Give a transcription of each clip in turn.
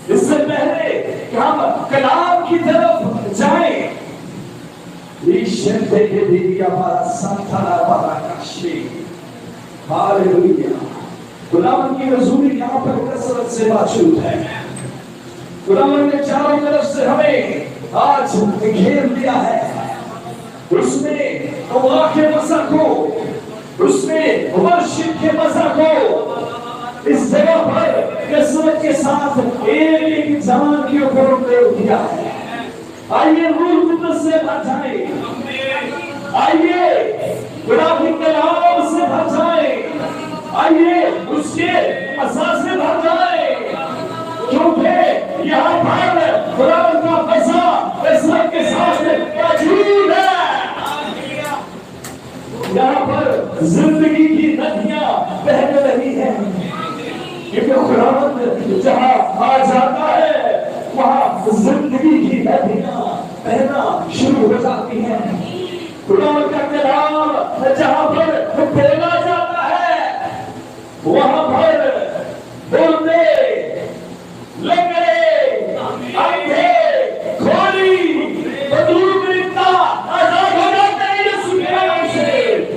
اس سے پہلے کہ ہم کلام کی طرف جائیں غلام کی رسولی یہاں پر کثرت سے موجود ہے. غلام نے چاروں طرف سے ہمیں آج گھیر لیا ہے. اس میں اللہ کے مزہ کو، اس میں ورشپ کے مزہ کو اس جگہ پر کثرت کے ساتھ ایک جان کے اوپر لے دیا ہے. آئیے روح قدس سے بھر جائیں، آئیے غلام کے کلام سے بھر جائیں، آئیے اس کے اساس سے بھر جائیں، کیونکہ یہاں پر غلام کا مزہ کثرت کے ساتھ موجود ہے. یہاں پر زندگی کی ندیاں بہہ رہی ہیں، کیونکہ خداوند جہاں آ جاتا ہے وہاں زندگی کی ندیاں بہنا شروع ہو جاتی ہیں. خداوند کا کلام جہاں پر بولا جاتا ہے وہاں پر بولنے لنگڑے اندھے کھولی بدور رکھتا آزاد ہو جاتے ہیں یسوع کے نام سے،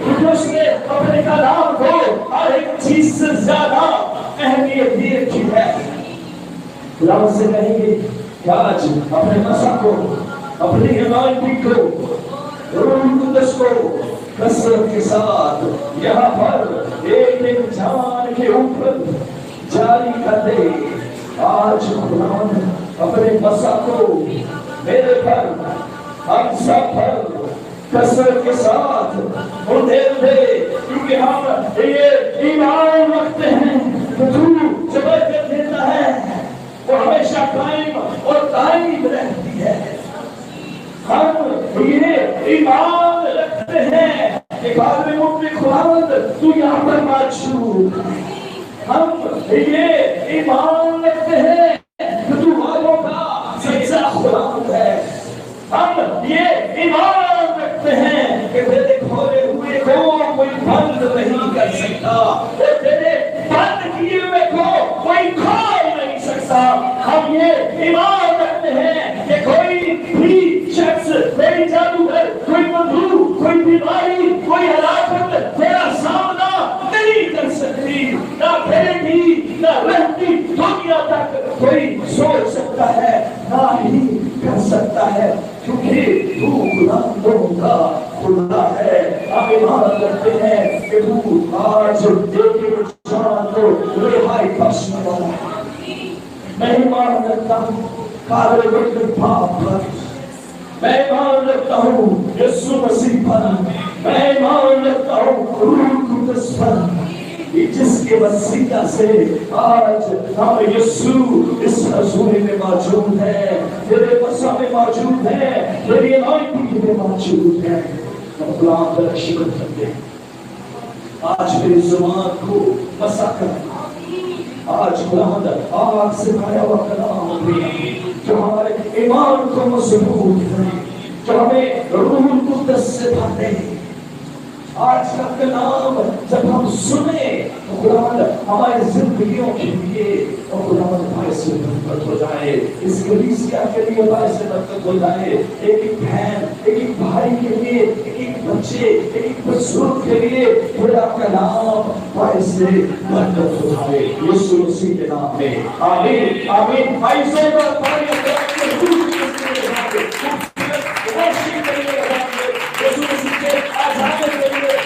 کیونکہ اس نے اپنے کلام کو ہر ایک چیز سے زیادہ اہمیت دی رکھی ہے. خداوند سے کہیں گے کہ آج اپنے مسا کو، اپنی ایمانتی کو، روح القدس کو کثرت کے ساتھ یہاں پر ایک ایک جان کے اوپر جاری کر دے. آج خداوند اپنے مسا کو میرے پر، ہم سب پر کثرت کے ساتھ اندھیر دے، کیونکہ ہم یہ ایمان رکھتے ہیں کہ تو جو برکت دیتا ہے وہ ہمیشہ قائم اور دائم رہتی ہے. ہم یہ ایمان رکھتے ہیں کہ قابل مطلق خداوند تو یہاں پر موجود ہے. ہم یہ ایمان رکھتے ہیں کہ تو وعدوں کا سچا خداوند ہے. ہم یہ ایمان رکھتے ہیں کہ تیرے کھولے ہوئے کو کوئی بند نہیں کر سکتا، اور تیرے بند کیے ہوئے کو کوئی کھول نہیں سکتا. ہم یہ ایمان رکھتے ہیں کہ کوئی بھی شخص، کوئی جادوگر، کوئی مندوق، کوئی بیماری، کوئی ہلاکت تیرا سامنا نہیں کر سکتی، نہ پھیلے گی، نہ رہتی دنیا تک کوئی سوچ سکتا ہے، نہ ہی کر سکتا ہے، کیونکہ تو غلاموں کا خدا ہے. ہم ایمان رکھتے ہیں کہ تو آج ایک جان کو رہائی بخشنے والا ہے. میں ایمان رکھتا ہوں قابل مطلق باپ پر، میں ایمان رکھتا ہوں یسوع مسیح پر، میں ایمان رکھتا ہوں روح القدس پر، جس کے وسیلہ سے آج ہم یسوع اس حضوری میں موجود ہیں، تیرے مسا میں موجود ہیں، تیری انائٹی میں موجود ہیں. ہم غلام پر شکر کرتے ہیں. آج میری زبان کو مسا کرنا، آج خداوند آگ سے بھرا ہوا کلام دے جو ہمارے ایمان کو مضبوط کرے، جو ہمیں روح القدس سے بھر دے. آج کا کلام جب ہم سنیں تو خداوند ہماری زندگیوں کے لیے اور خداوند باعث برکت ہو جائے، اس کلیسیا کے لیے باعث برکت ہو جائے. ایک ایک بہن، ایک ایک بھائی کے لیے، ایک ایک بچے، ایک ایک بزرگ کے لیے خدا کا نام باعث برکت ہو جائے یسوع مسیح کے نام میں. آمین آمین. ایسے پر پڑھیں یسوع مسیح کے آزادی کے لیے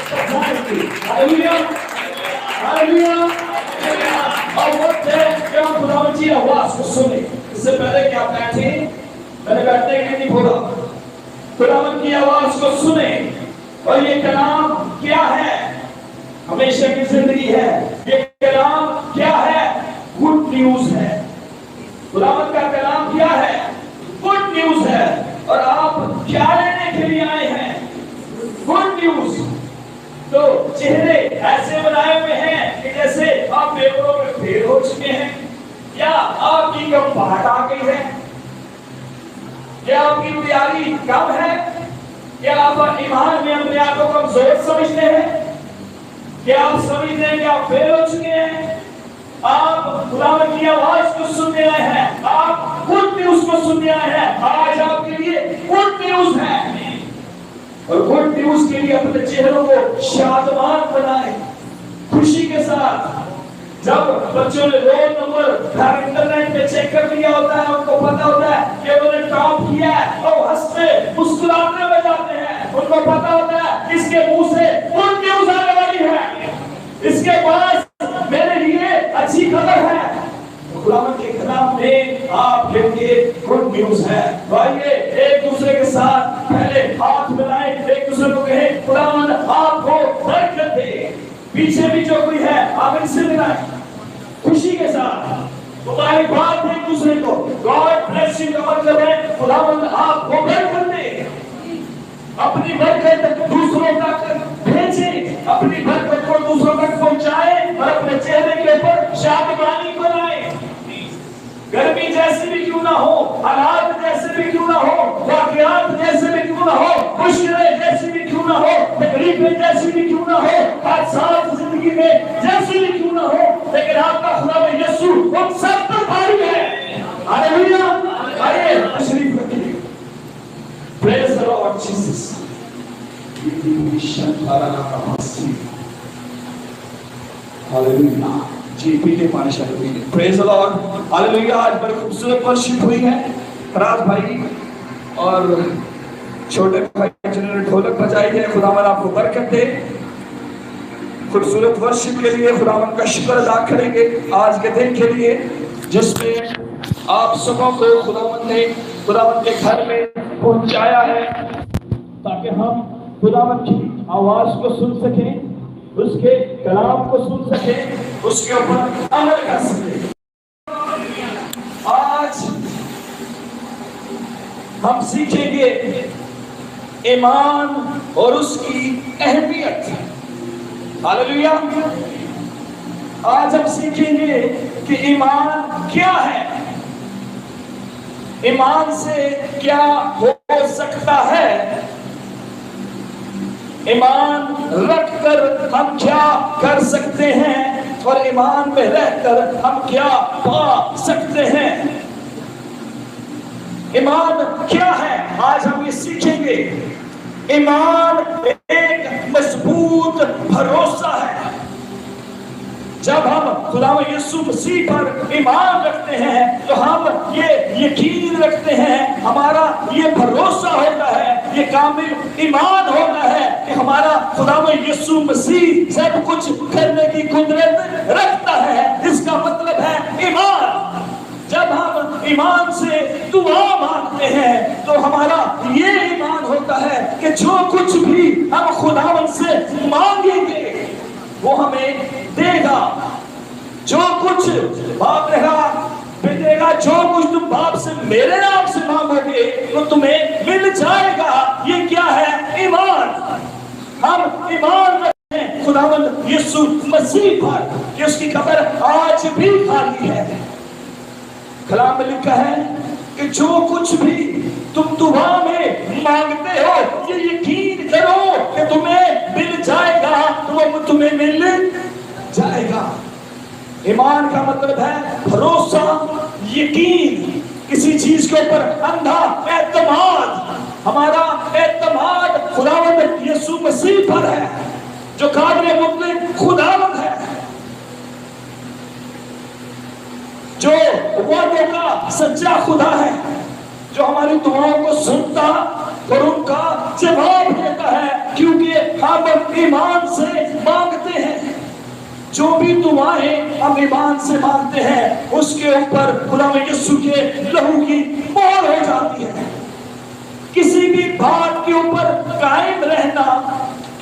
کلام کیا ہے؟ ہمیشہ کی زندگی ہے. یہ کلام کیا ہے؟ گڈ نیوز ہے. خداوند کا کلام کیا ہے؟ گڈ نیوز ہے. اور آپ کیا لینے کے لیے آئے ہیں؟ Good news. تو چہرے ایسے بنائے ہوئے ہیں کہ جیسے آپ پیپروں میں فیل ہو چکے ہیں، یا آپ کی گھبراہٹ آ گئی ہے، یا آپ کی تیاری کم ہے، یا آپ ایمان میں اپنے آپ کو کمزور سمجھتے ہیں، کیا آپ سمجھتے ہیں کہ آپ فیل ہو چکے ہیں؟ آپ خداوند کی آواز کو سننے آئے ہیں، آپ گڈ نیوز کو سننے آئے ہیں. آج آپ کے لیے گڈ نیوز ہے. اور گڈ نیوز کے لیے اپنے چہروں کو شادمان بنائیں، خوشی کے ساتھ. جب بچوں نے رول نمبر ہر انٹرنیٹ پہ چیک کر لیا ہوتا ہے، ان کو پتا ہوتا ہے کہ انہوں نے ٹاپ کیا ہے، اور ہنستے مسکراتے ہوئے جاتے ہیں. ان کو پتا ہوتا ہے اس کے منہ سے گڈ نیوز آنے والی ہے، اس کے پاس میرے لیے اچھی خبر ہے. خداوند کے کلام میں آپ کے لیے گڈ نیوز ہے. آئیے ایک دوسرے کے ساتھ پہلے ہاتھ ملائیں، ایک دوسرے کو کہیں خداوند آپ کو برکت دے. پیچھے بھی جو کوئی ہے آپ ان سے ملائیں خوشی کے ساتھ. مبارکباد ایک دوسرے کو. گاڈ بلیس یو کا مطلب ہے خداوند آپ کو برکت دے. اپنی برکت دوسروں تک بھیجیں، اپنی برکت کو دوسروں تک پہنچائیں، اور اپنے چہرے کے اوپر شادمانی بنائیں. گرمی جیسی بھی کیوں نہ ہو، حالات جیسے بھی کیوں نہ ہو، واقعات جیسے بھی کیوں نہ ہو، مشکلیں جیسی بھی کیوں نہ ہو، تکلیفیں جیسی بھی کیوں نہ ہو، حادثات زندگی میں جیسی بھی کیوں نہ ہو، لیکن آپ کا خدا یسوع ان سب پر بھاری ہے. ہاللیلویا. آئیے تشریف رکھیے. پریز دی لارڈ جیسس. ہاللیلویا. جی پیتے پانی شاید ہوئی ہے. پریز دی لارڈ. ہاللیلویا. آج بڑی خوبصورت ورشپ ہوئی ہے. فراز بھائی اور چھوٹے بھائی جنہوں نے ڈھولک بجائی ہے، خداوند آپ کو برکت دے. خوبصورت ورشپ کے لیے خداوند کا شکر ادا کریں گے آج کے دن کے لیے، جس میں آپ سبوں کو خداوند نے خداوند کے گھر میں پہنچایا ہے، تاکہ ہم خداوند کی آواز کو سن سکیں، اس کے کلام کو سن سکیں، اس کے اوپر عمل کر سکیں. آج ہم سیکھیں گے ایمان اور اس کی اہمیت. ہاللیلویا. آج ہم سیکھیں گے کہ ایمان کیا ہے، ایمان سے کیا ہو سکتا ہے، ایمان رکھ کر ہم کیا کر سکتے ہیں، اور ایمان میں رہ کر ہم کیا پا سکتے ہیں. ایمان کیا ہے آج ہم یہ سیکھیں گے. ایمان ایک مضبوط بھروسہ ہے. جب ہم خدا یسوع مسیح پر ایمان رکھتے ہیں تو ہم یہ یقین رکھتے ہیں، ہمارا یہ بھروسہ ہوتا ہے، یہ کامل ایمان ہوتا ہے کہ ہمارا خدا یسوع مسیح سب کچھ کرنے کی قدرت رکھتا ہے. اس کا مطلب ہے ایمان. جب ہم ایمان سے دعا مانگتے ہیں تو ہمارا یہ ایمان ہوتا ہے کہ جو کچھ بھی ہم خداوند سے مانگیں گے وہ ہمیں دے گا. جو کچھ باپ نے کہا دے گا، جو کچھ تم باپ سے میرے نام سے مانگو گے تو تمہیں مل جائے گا. یہ کیا ہے؟ ایمان. ہم ایمان رکھتے ہیں خداوند یسوع مسیح پر کہ اس کی قبر آج بھی خالی ہے. کلام میں لکھا ہے کہ جو کچھ بھی تم دعا میں مانگتے ہو یہ یقین کرو کہ تمہیں مل جائے گا، تو تمہیں مل جائے گا. ایمان کا مطلب ہے بھروسہ، یقین، کسی چیز کے اوپر اندھا اعتماد. ہمارا اعتماد خداوند یسوع مسیح پر ہے جو قادر مطلق خداوند ہے، جو وعدوں کا سچا خدا ہے، جو ہماری دعاؤں کو سنتا اور ان کا جواب دیتا ہے، کیونکہ ہم ایمان سے مانگتے ہیں. جو بھی دعائیں ہم ایمان سے مانگتے ہیں اس کے اوپر خدا یسوع کے لہو کی مہر ہو جاتی ہے. کسی بھی بات کے اوپر قائم رہنا،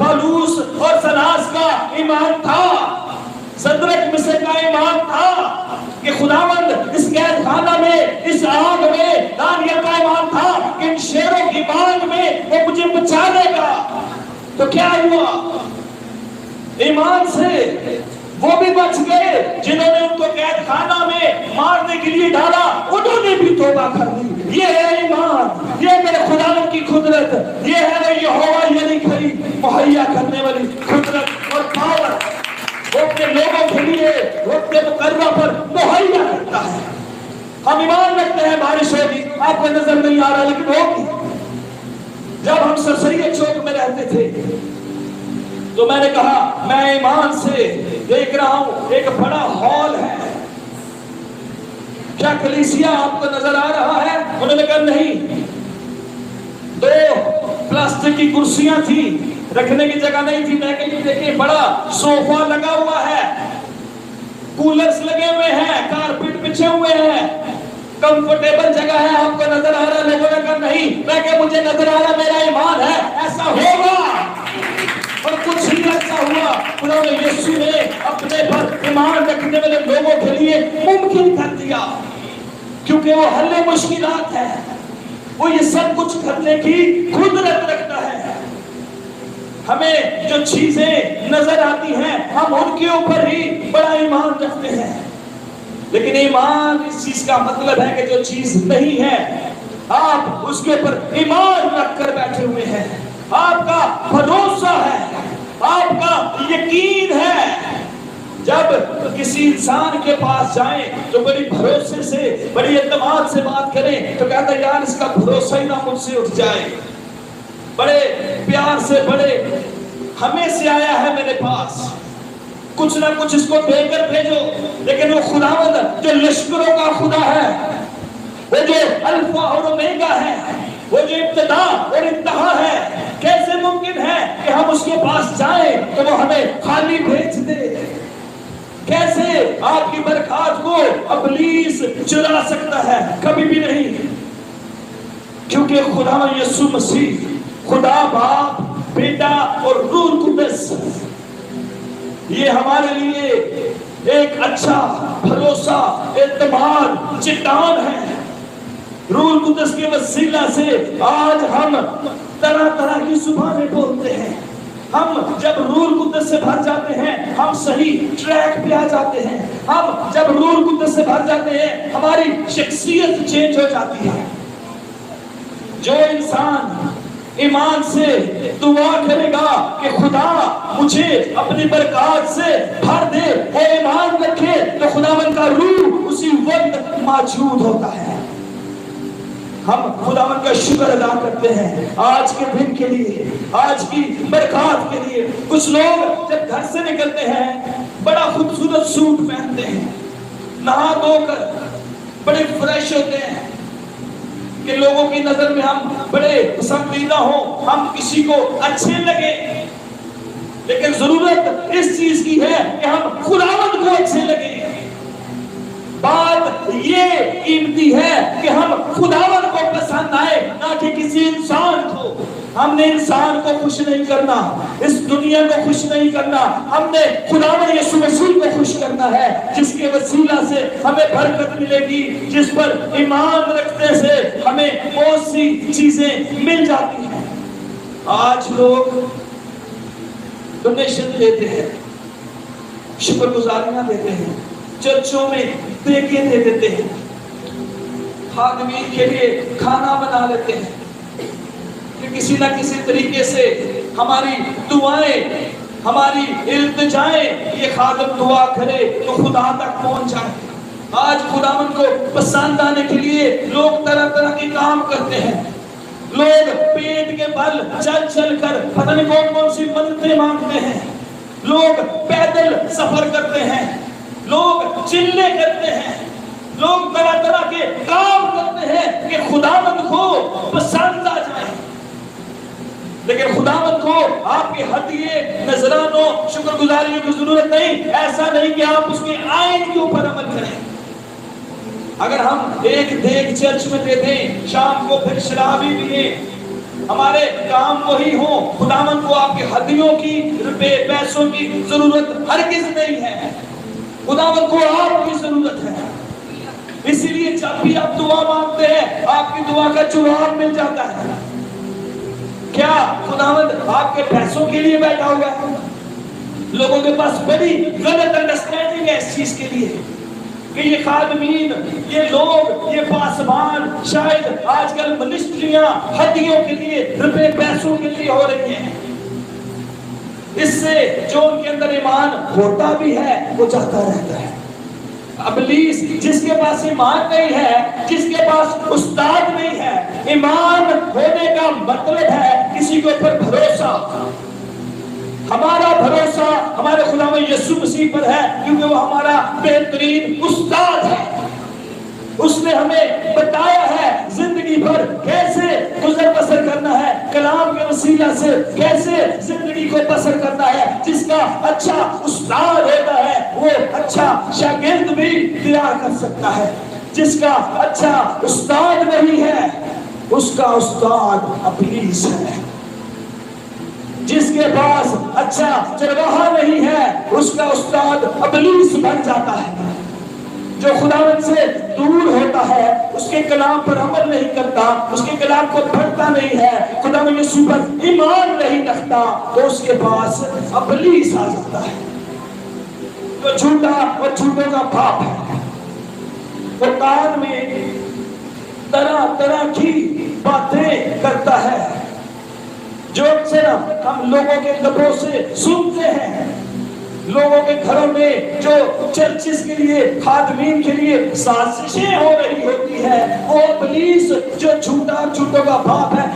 پالوس اور سلاس کا ایمان تھا، صدرک مصر کا ایمان تھا کہ خداوند اس قید خانہ میں، اس آگ میں، دانیال کا ایمان تھا کہ ان شیروں کی مانگ میں وہ مجھے بچا لے گا۔ تو کیا ہوا؟ ایمان سے وہ بھی بچ گئے جنہوں نے ان کو قید خانہ میں مارنے کے لیے ڈالا، انہوں نے بھی توبہ کر لی۔ یہ ہے ایمان، یہ میرے خداوند کی قدرت، یہ ہے وہ یہوہ یعنی کھری مہیا کرنے والی قدرت اور پاور، وہ اپنے لوگوں کے لیے وہ اپنے مقررہ پر مہیا کرتا ہے۔ ہم ایمان رکھتے ہیں بارش ہوگی، آپ کو نظر نہیں آ رہا لیکن ہوگی۔ جب ہم سرسریہ چوک میں رہتے تھے تو میں نے کہا میں ایمان سے دیکھ رہا ہوں ایک بڑا ہال ہے، کیا کلیسیا آپ کو نظر آ رہا ہے؟ انہوں نے کہا نہیں، 2 پلاسٹک کی کرسیاں تھی، رکھنے کی جگہ نہیں تھی۔ میں کہا دیکھیں بڑا صوفہ لگا ہوا ہے، کولرز لگے ہوئے ہیں، کارپٹ بچھے ہوئے ہیں، کمفرٹیبل جگہ ہے، آپ کو نظر آ رہا؟ لوگوں نے کہا نہیں۔ میں کہ مجھے نظر آ رہا، میرا ایمان ہے ایسا ہوگا، اور کچھ ہی ایسا ہوا۔ خدا یسوع نے اپنے پر ایمان رکھنے والے لوگوں کے لیے ممکن کر دیا، کیونکہ وہ حل مشکلات ہے، وہ یہ سب کچھ کرنے کی قدرت رکھتا ہے۔ ہمیں جو چیزیں نظر آتی ہیں ہم ان کے اوپر ہی بڑا ایمان رکھتے ہیں، لیکن ایمان اس چیز کا مطلب ہے کہ جو چیز نہیں ہے آپ اس کے اوپر ایمان رکھ کر بیٹھے ہوئے ہیں، آپ کا بھروسہ ہے، آپ کا یقین ہے۔ جب کسی انسان کے پاس جائیں تو بڑی بھروسے سے، بڑی اعتماد سے بات کریں تو کہتا ہے یار اس کا بھروسہ ہی نہ مجھ سے اٹھ جائے، بڑے پیار سے، بڑے ہمیں سے آیا ہے میرے پاس، کچھ نہ کچھ اس کو دے کر بھیجو۔ لیکن وہ خداوند جو لشکروں کا خدا ہے، وہ جو الفا اور اومیگا ہے، وہ جو ابتدا اور انتہا ہے، کیسے ممکن ہے کہ ہم اس کے پاس جائیں تو وہ ہمیں خالی بھیج دے؟ کیسے آپ کی برکات کو ابلیس چرا سکتا ہے؟ کبھی بھی نہیں، کیونکہ خدا یسوع مسیح، خدا باپ، بیٹا اور روح القدس یہ ہمارے لیے ایک اچھا بھروسہ، اعتماد، چٹان ہے۔ روح القدس کے وسیلہ سے آج ہم طرح طرح کی زبانیں بولتے ہیں۔ ہم جب روح القدس سے بھر جاتے ہیں ہم صحیح ٹریک پہ آ جاتے ہیں۔ ہم جب روح القدس سے بھر جاتے ہیں ہماری شخصیت چینج ہو جاتی ہے۔ جو انسان ایمان سے دعا کرے گا کہ خدا مجھے اپنی برکات سے بھر دے، وہ ایمان رکھے تو خداوند کا روح اسی وقت موجود ہوتا ہے۔ ہم خداوند کا شکر ادا کرتے ہیں آج کے دن کے لیے، آج کی برکات کے لیے۔ کچھ لوگ جب گھر سے نکلتے ہیں بڑا خوبصورت سوٹ پہنتے ہیں، نہا دھو کر بڑے فریش ہوتے ہیں کہ لوگوں کی نظر میں ہم بڑے پسندیدہ ہوں، ہم کسی کو اچھے لگے۔ لیکن ضرورت اس چیز کی ہے کہ ہم خداوند کو اچھے لگیں۔ بات یہ قیمتی ہے کہ ہم خداوند کو پسند آئے، نہ کہ کسی انسان کو۔ ہم نے انسان کو خوش نہیں کرنا، اس دنیا کو خوش نہیں کرنا، ہم نے خداوند یسوع مسیح کو خوش کرنا ہے، جس کے وسیلہ سے ہمیں برکت ملے گی، جس پر ایمان رکھنے سے ہمیں بہت سی چیزیں مل جاتی ہیں۔ آج لوگ ڈونیشن دیتے ہیں، شکر گزاریاں دیتے ہیں، چرچوں میں دیگیں دے دیتے ہیں، خادمین کے لیے کھانا بنا لیتے ہیں کہ کسی نہ کسی طریقے سے ہماری دعائیں، ہماری التجائیں، یہ خادم دعا کرے تو خدا تک پہنچ جائے۔ آج خداوند کو پسند آنے کے لیے لوگ طرح طرح کے کام کرتے ہیں۔ لوگ پیٹ کے بل چل چل کر پتہ نہیں کون کون سی منتیں مانگتے ہیں، لوگ پیدل سفر کرتے ہیں، لوگ چلے کرتے ہیں، لوگ طرح طرح کے کام کرتے ہیں کہ خداوند کو پسند آ جائے۔ لیکن خداوند کو آپ کے ہدیے، نذرانوں، شکر گزاریوں کی ضرورت نہیں۔ ایسا نہیں کہ آپ اس کے آئین کے اوپر عمل کریں۔ اگر ہم ایک دیگ چرچ میں دے دیں، شام کو پھر شراب ہی پیئیں، ہمارے کام وہی ہوں، خداوند کو آپ کی ہڈیوں کی روپے پیسوں کی ضرورت ہرگز نہیں ہے، خداوند کو آپ کی ضرورت ہے۔ اسی لیے جب بھی آپ دعا مانگتے ہیں آپ کی دعا کا جواب مل جاتا ہے۔ کیا خداوند آپ کے پیسوں کے لیے بیٹھا ہوا ہے؟ لوگوں کے پاس بڑی غلط انڈرسٹینڈنگ ہے اس چیز کے لیے کہ یہ خادمین، یہ لوگ، یہ پاسبان شاید آج کل منسٹریاں ہڈیوں کے لیے روپے پیسوں کے لیے ہو رہی ہیں، اس سے جو ان کے اندر ایمان ہوتا بھی ہے وہ جاتا رہتا ہے۔ ابلیس جس کے پاس ایمان نہیں ہے، جس کے پاس استاد نہیں ہے، ایمان ہونے کا مطلب ہے کسی کے اوپر بھروسہ۔ ہمارا بھروسہ ہمارے خداوند یسوع مسیح پر ہے کیونکہ وہ ہمارا بہترین استاد ہے۔ اس نے ہمیں بتایا ہے زندگی بھر کیسے گزر بسر کرنا ہے، کلام کے وسیلہ سے کیسے زندگی کو بسر کرنا ہے۔ جس کا اچھا استاد ہوتا ہے وہ اچھا شاگرد بھی تیار کر سکتا ہے۔ جس کا اچھا استاد نہیں ہے اس کا استاد ابلیس ہے۔ جس کے پاس اچھا چرواہا نہیں ہے اس کا استاد ابلیس بن جاتا ہے۔ جو خداوند سے دور ہوتا ہے، اس کے کلام پر عمل نہیں کرتا، اس کے کلام کو پڑھتا نہیں ہے، خداوند یسوع پر ایمان نہیں رکھتا، تو اس کے پاس ابلیس آ جاتا ہے جو جھوٹا اور جھوٹوں کا باپ ہے۔ وہ کان میں طرح طرح کی باتیں کرتا ہے جو اکثر ہم لوگوں کے لبوں سے سنتے ہیں۔ لوگوں کے گھروں میں جو چرچز کے لیے، خادمین کے لیے سازشیں ہو رہی ہوتی ہے، وہ ابلیس جو جھوٹا جھوٹوں کا باپ ہے،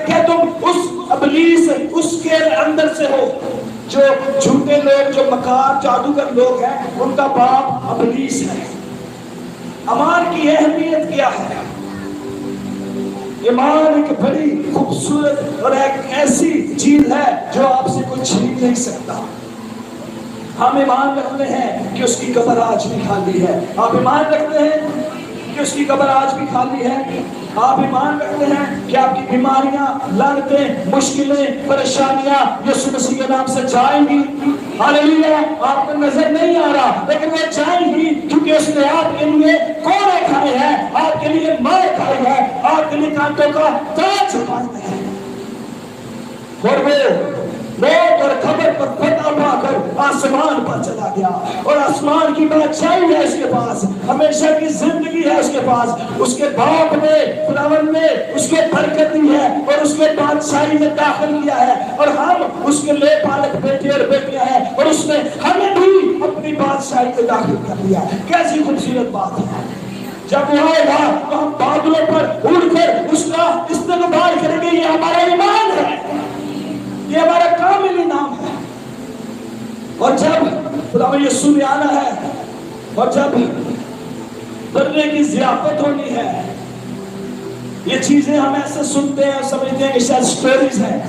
کہ تم اس ابلیس اس کے اندر سے ہو۔ جو جھوٹے لوگ، جو مکار جادوگر لوگ ہیں، ان کا باپ ابلیس ہے۔ ایمان کی اہمیت کیا ہے؟ ایمان ایک بڑی خوبصورت اور ایک ایسی چیز ہے جو آپ سے کوئی چھین نہیں سکتا۔ ہم ایمان رکھتے ہیں کہ اس کی قبر آج بھی خالی ہے۔ آپ ایمان رکھتے ہیں کہ اس کی قبر آج بھی خالی ہے؟ آپ ایمان رکھتے ہیں کہ آپ کی بیماریاں، لعنتیں، مشکلیں، پریشانیاں یسوع مسیح کے نام سے جائیں گی؟ ہاللیلویا! آپ کو نظر نہیں آ رہا لیکن وہ جائیں گی کیونکہ اس نے آپ کے لیے کوڑے کھائے ہیں، آپ کے لیے مار کھائی ہے، آپ کے لیے کانٹوں کا تاج چھپائے ہیں۔ اور وہ موت اور قبر پر فتح پا کر آسمان پر چلا گیا، اور آسمان کی بادشاہی ہے اس کے پاس، ہمیشہ کی زندگی ہے اس کے پاس۔ اس کے باپ نے، خداوند نے اس کو برکت دی ہے اور اس کے بادشاہی میں داخل کیا ہے، اور ہم اس کے لے پالک بیٹے اور بیٹیاں ہیں، اور اس نے ہمیں بھی اپنی بادشاہی میں داخل کر دیا۔ کیسی خوبصورت بات ہے! جب وہ آئے گا تو ہم بادلوں پر اڑ کر اس کا استقبال کریں گے۔ یہ ہمارا ایمان ہے، یہ ہمارا کامل نام ہے۔ اور جب خداوند یسوع نے آنا ہے اور جب برنے کی ضیافت ہونی ہے، یہ چیزیں ہم ایسے سنتے ہیں، سمجھتے ہیں کہ شاید سٹوریز ہیں،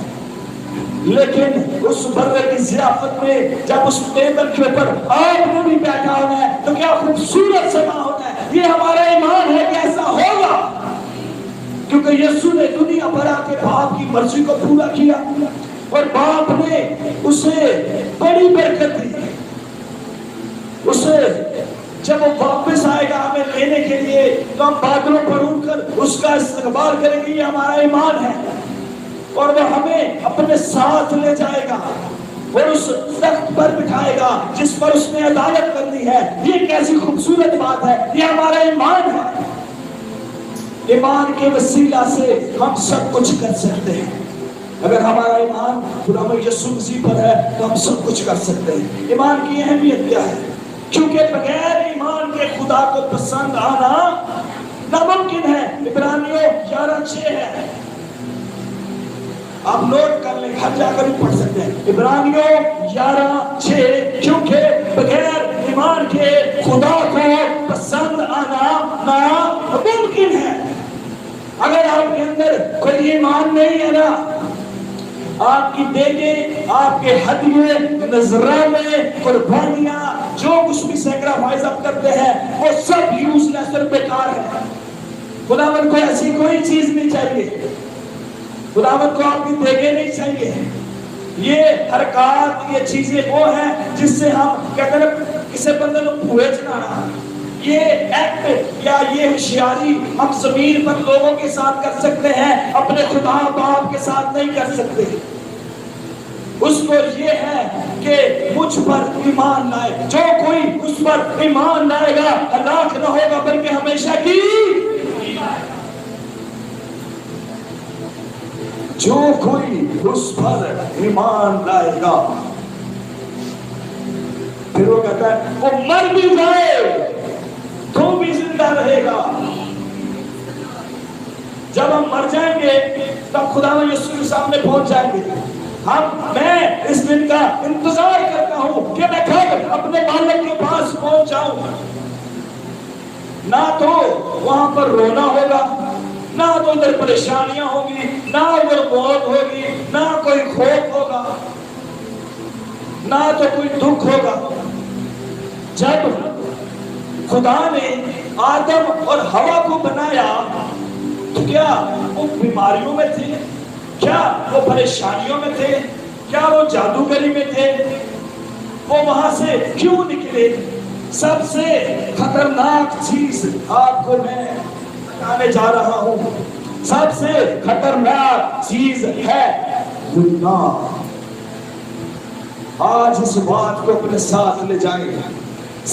لیکن اس برنے کی ضیافت میں جب اس ٹیبل کے اوپر آپ نے بھی بیٹھا ہونا ہے تو کیا خوبصورت سما ہونا ہے۔ یہ ہمارا ایمان ہے کہ ایسا ہوگا، کیونکہ یسوع نے دنیا بھر آ کے باپ کی مرضی کو پورا کیا، اور باپ نے اسے بڑی برکت دی۔ اسے جب وہ واپس آئے گا ہمیں لینے کے لیے تو ہم بادلوں پر اڑ کر اس کا استقبال کریں گے۔ یہ ہمارا ایمان ہے، اور وہ ہمیں اپنے ساتھ لے جائے گا اور اس تخت پر بٹھائے گا جس پر اس نے عدالت کرنی ہے۔ یہ کیسی خوبصورت بات ہے! یہ ہمارا ایمان ہے۔ ایمان کے وسیلہ سے ہم سب کچھ کر سکتے ہیں۔ اگر ہمارا ایمان خداوند یسوع مسیح پر ہے تو ہم سب کچھ کر سکتے ہیں۔ ایمان کی اہمیت کیا ہے؟ کیونکہ بغیر ایمان کے خدا کو پسند آنا ناممکن ہے۔ عبرانیوں 11:6 ہے، آپ نوٹ کر لیں، گھر جا کر بھی پڑھ سکتے ہیں۔ عبرانیوں 11:6 کیونکہ بغیر ایمان کے خدا کو پسند آنا ناممکن ہے۔ اگر آپ کے اندر کوئی ایمان نہیں ہے نا، آپ کی دیگیں، آپ کے ہدیے، نذرانے، قربانیاں، جو کچھ بھی سیکریفائس آپ کرتے ہیں وہ سب یوز لیس اور بیکار ہے۔ خداوند کو ایسی کوئی چیز نہیں چاہیے۔ خداوند کو آپ کی دیکھے نہیں چاہیے. یہ حرکات یہ چیزیں وہ ہیں جس سے ہم کہتے ہیں کسی بندے کو بھوئے چڑھانا. یہ ایکٹ یا یہ ہوشیاری ہم زمین پر لوگوں کے ساتھ کر سکتے ہیں, اپنے خدا باپ کے ساتھ نہیں کر سکتے. اس کو یہ ہے کہ مجھ پر ایمان لائے, جو کوئی اس پر ایمان لائے گا ہلاک نہ ہوگا بلکہ ہمیشہ کی. جو کوئی اس پر ایمان لائے گا, پھر وہ کہتا ہے وہ مر بھی جائے تو بھی زندہ رہے گا. جب ہم مر جائیں گے تب خدا یسوع کے سامنے پہنچ جائیں گے. میں اس دن کا انتظار کرتا ہوں کہ میں کب اپنے مالک کے پاس پہنچ جاؤں. نہ تو وہاں پر رونا ہوگا, نہ تو ادھر پریشانیاں ہوگی, نہ ادھر موت ہوگی, نہ کوئی خوف ہوگا, نہ تو کوئی دکھ ہوگا. جب خدا نے آدم اور ہوا کو بنایا تو کیا وہ بیماریوں میں تھے, کیا وہ پریشانیوں میں تھے, کیا وہ جادوگری میں تھے؟ وہ وہاں سے کیوں نکلے؟ سب سے خطرناک چیز آپ کو میں بتانے جا رہا ہوں. سب سے خطرناک چیز ہے گناہ. آج اس بات کو اپنے ساتھ لے جائیں.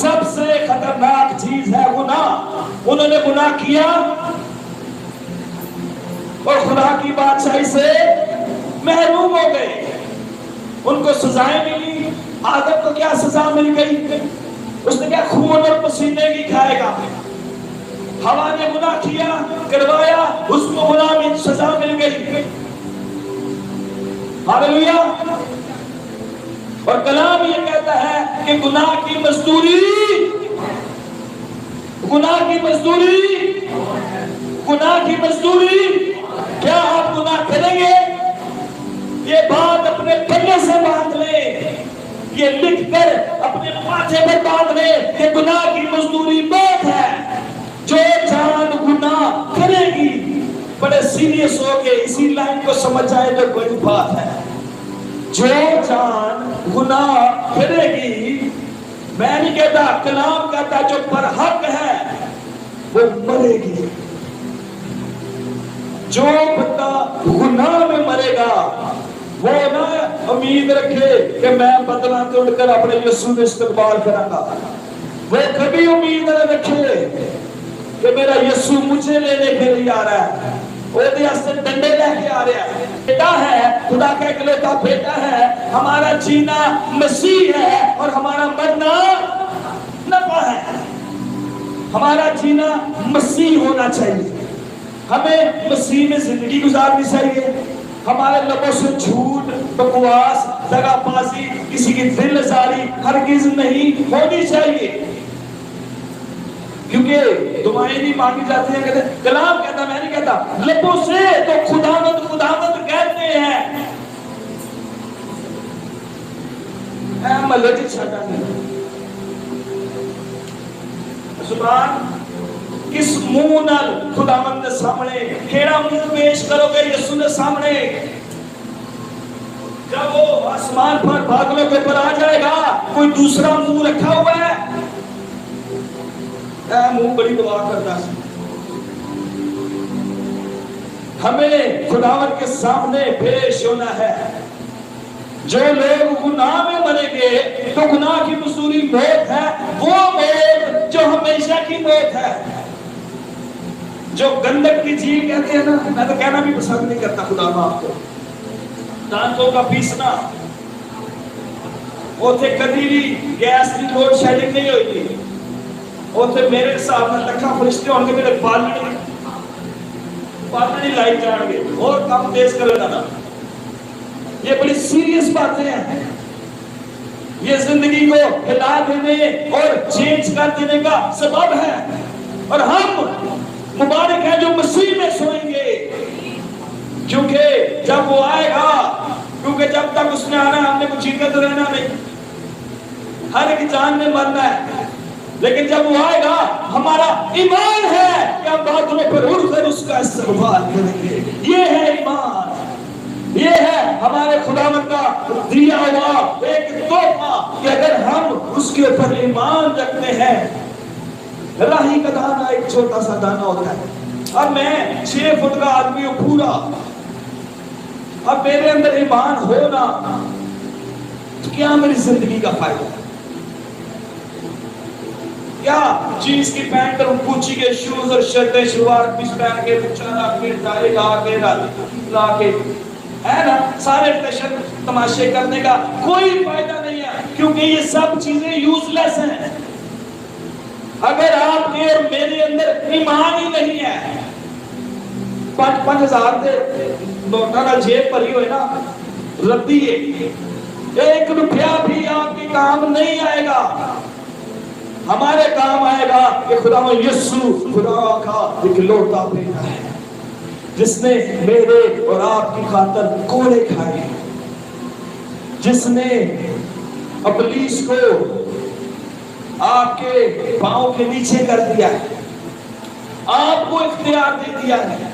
سب سے خطرناک چیز ہے گناہ. انہوں نے گناہ کیا اور خدا کی بادشاہی سے محروم ہو گئے. ان کو سزائیں ملی. آدم کو کیا سزا مل گئی؟ اس نے کیا خون اور پسینے کی کھائے گا. ہوا نے گناہ کیا کروایا, اس کو گناہ میں سزا مل گئی. ہاللویا. اور کلام یہ کہتا ہے کہ گناہ کی مزدوری کیا آپ گناہ کریں گے؟ یہ بات اپنے پلے سے باندھ لیں, یہ لکھ کر اپنے ماتھے پر باندھ لیں کہ گناہ کی مزدوری موت ہے. جو جان گناہ کرے گی, بڑے سیریس ہو کے اسی لائن کو سمجھ جائے تو بڑی بات ہے. جو جان گناہ کرے گی, میں نہیں کہتا, کلام کہتا جو پر حق ہے وہ مرے گی. جو بندہ گناہ میں مرے گا وہ نہ امید رکھے کہ میں بدلہ توڑ کر اپنے یسوع کا استقبال کروں گا. وہ کبھی امید نہ رکھے کہ میرا یسوع مجھے لینے کے لیے آ رہا ہے, وہ سے ڈنڈے لے کے آ رہا ہے. بیٹا ہے, خدا کا اکلوتا بیٹا ہے. ہمارا جینا مسیح ہے اور ہمارا مرنا نفع ہے. ہمارا جینا مسیح ہونا چاہیے. ہمیں مسیح میں زندگی گزارنی چاہیے. ہمارے لبوں سے جھوٹ, بکواس, دغا بازی, کسی کی دل آزاری ہرگز نہیں ہونی چاہیے. کیونکہ دعائیں نہیں مانگی جاتی ہیں. کہتے کلام کہتا, میں نہیں کہتا, لبوں سے تو خداوند کہتے ہیں. اے ملک چھٹا زبان کس منہ نال خداوند کے سامنے کیڑا منہ پیش کرو گے یسوع کے سامنے؟ جب وہ آسمان پر بادلوں کے پر آ جائے گا, کوئی دوسرا منہ رکھا ہوا ہے؟ اے منہ بڑی دعا کرتا ہے. ہمیں خداوند کے سامنے پیش ہونا ہے. جو لوگ گناہ میں مریں گے تو گناہ کی مزدوری موت ہے. وہ موت جو ہمیشہ کی موت ہے. جو گندک کی جھیل کہتے ہیں نا, میں تو کہنا بھی پسند نہیں کرتا خدا باپ کو, دانتوں کا پیسنا. اوتھے کدی بھی گیس کی لوڈ شیڈنگ نہیں ہوئی تھی. اوتھے میرے حساب میں لکھاں فرشتے ہوں گے, میرے بالنی لائی جان گے اور کام تیز کر لینا. یہ بڑی سیریس باتیں ہیں. یہ زندگی کو ہلا دینے اور چینج کر دینے کا سبب ہے. اور ہم مبارک ہیں جو مسیح میں سوئیں گے, کیونکہ جب وہ آئے گا, کیونکہ جب تک اس نے آنا ہم نے کچھ جیتے تو رہنا نہیں, ہر ایک جان نے مرنا ہے. لیکن جب وہ آئے گا ہمارا ایمان ہے کہ ہم بادلوں پر اڑ کر اس کا استقبال کریں گے. یہ ہے ایمان. یہ ہے ہمارے خداوند کا دیا ہوا ایک تحفہ کہ اگر ہم اس کے اوپر ایمان رکھتے ہیں. راہی کا دانہ ایک چھوٹا سا دانہ ہوتا ہے. اب میں 6 فٹ کا آدمی ہوں پورا. اب میرے اندر ایمان ہونا تو کیا میری زندگی کا فائدہ ہے؟ کیا جینس کی پینٹ اور کوچی کے شوز اور شرٹیں شلوار پیس پہن کے چلا کے ٹائی لا کے ہے نا سارے فیشن تماشے کرنے کا کوئی فائدہ نہیں ہے، کیونکہ یہ سب چیزیں یوز لیس ہیں اگر آپ کے اور میرے اندر ایمان ہی نہیں ہے. 5,000 دے نوٹاں نال جیب بھری ہوئے نا ردی ایک روپیہ بھی آپ کے کام نہیں آئے گا. ہمارے کام آئے گا کہ خدا یسوع خدا کا اکلوتا بیٹا ہے جس نے میرے اور آپ کی خاطر کوڑے کھائے، جس نے ابلیس کو آپ کے پاؤں کے نیچے کر دیا ہے، آپ کو اختیار دے دیا ہے.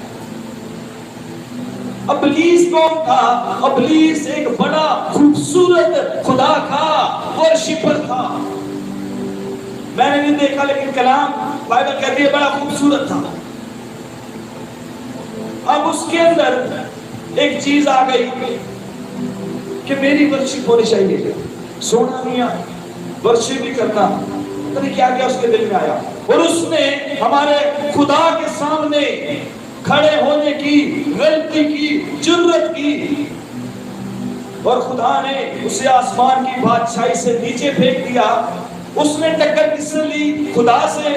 ابلیس کون تھا؟ ابلیس ایک بڑا خوبصورت خدا کا ورشپر تھا. میں نے نہیں دیکھا لیکن کلام بائبل کہتی ہے بڑا خوبصورت تھا. اب اس کے اندر ایک چیز آ گئی کہ میری ورشپ ہونی چاہیے، سونا نہیں آیا ورشپ بھی کرنا. پتہ کیا کیا اس کے دل میں آیا اور اس نے ہمارے خدا کے سامنے کھڑے ہونے کی غلطی کی، جرت کی، اور خدا نے اسے آسمان کی بادشاہی سے نیچے پھینک دیا. اس نے ٹکر کس سے لی؟ خدا سے.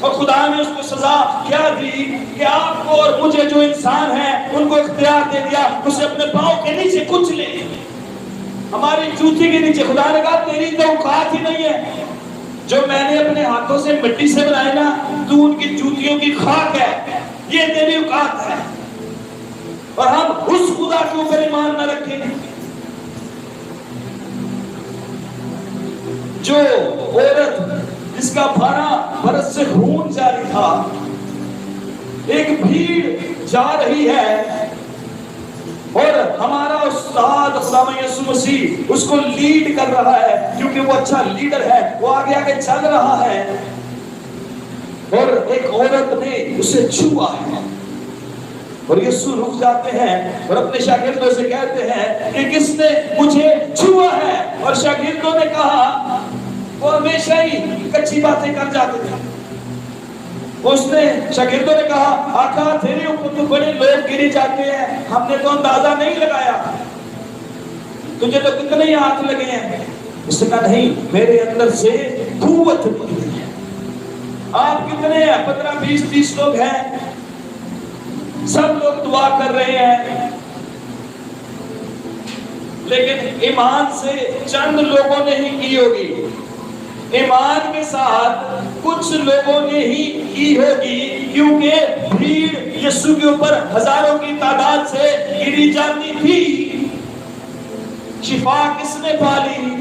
اور خدا نے اس کو سزا کیا دی کہ آپ کو اور مجھے جو انسان ہیں ان کو اختیار دے دیا اسے اپنے پاؤں کے نیچے کچھ لے، ہماری جوتی کے نیچے. خدا نے کہا تیری تو اوقات ہی نہیں ہے، جو میں نے اپنے ہاتھوں سے مٹی سے بنائے نا تو ان کی جوتیوں کی خاک ہے، یہ تیری اوقات ہے. اور ہم اس خدا کے اوپر ایمان نہ رکھیں جو عورت جس کا 12 برس سے خون جاری تھا، ایک بھیڑ جا رہی ہے اور ہمارا استاد خدا یسوع مسیح اس کو لیڈ کر رہا ہے کیونکہ وہ اچھا لیڈر ہے، وہ آگے آگے چل رہا ہے. اور ایک عورت نے اسے چھوا ہے اور یسوع رک جاتے ہیں اور اپنے شاگردوں سے کہتے ہیں کہ کس نے مجھے چھوا ہے؟ اور شاگردوں نے کہا، وہ ہمیشہ ہی کچھی باتیں کر جاتے تھے. اس نے شاگردوں نے کہا آقا تیرے اوپر تو بڑے لوگ گری جاتے ہیں، ہم نے تو اندازہ نہیں لگایا، تجھے تو کتنے ہی ہاتھ لگے ہیں. اس نے کہا نہیں، میرے اندر سے قوت نکلی ہے. آپ کتنے ہیں؟ 15 20 30 لوگ ہیں، سب لوگ دعا کر رہے ہیں، لیکن ایمان سے چند لوگوں نے ہی کی ہوگی، ایمان کے ساتھ کچھ لوگوں نے ہی کی ہوگی، کیونکہ بھیڑ یسوع کے اوپر ہزاروں کی تعداد سے گری جاتی تھی. شفا کس نے پالی؟